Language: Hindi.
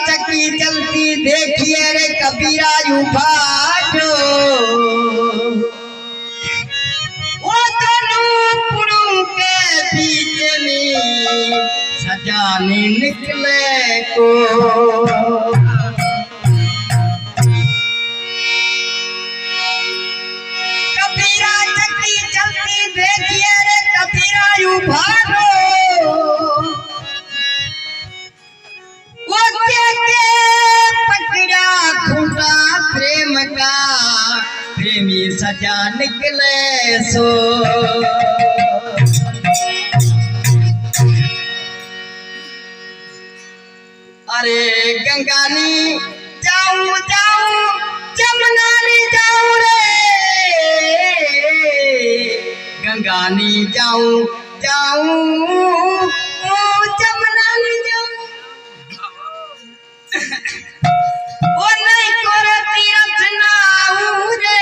चक्की चलती देखिए रे कबीरा यूं फाटो वो तनू के बीच में सजाने निकले को कबीरा चक्की चलती देखिए रे कबीरा यूं फाटो प्रेम का प्रेमी सजा निकले सो अरे गंगानी जाऊं जाऊं जमुनानी जाऊं रे गंगानी जाऊं जाऊं जमुनानी जाऊं ओ नहीं करे तीरथ नाऊ रे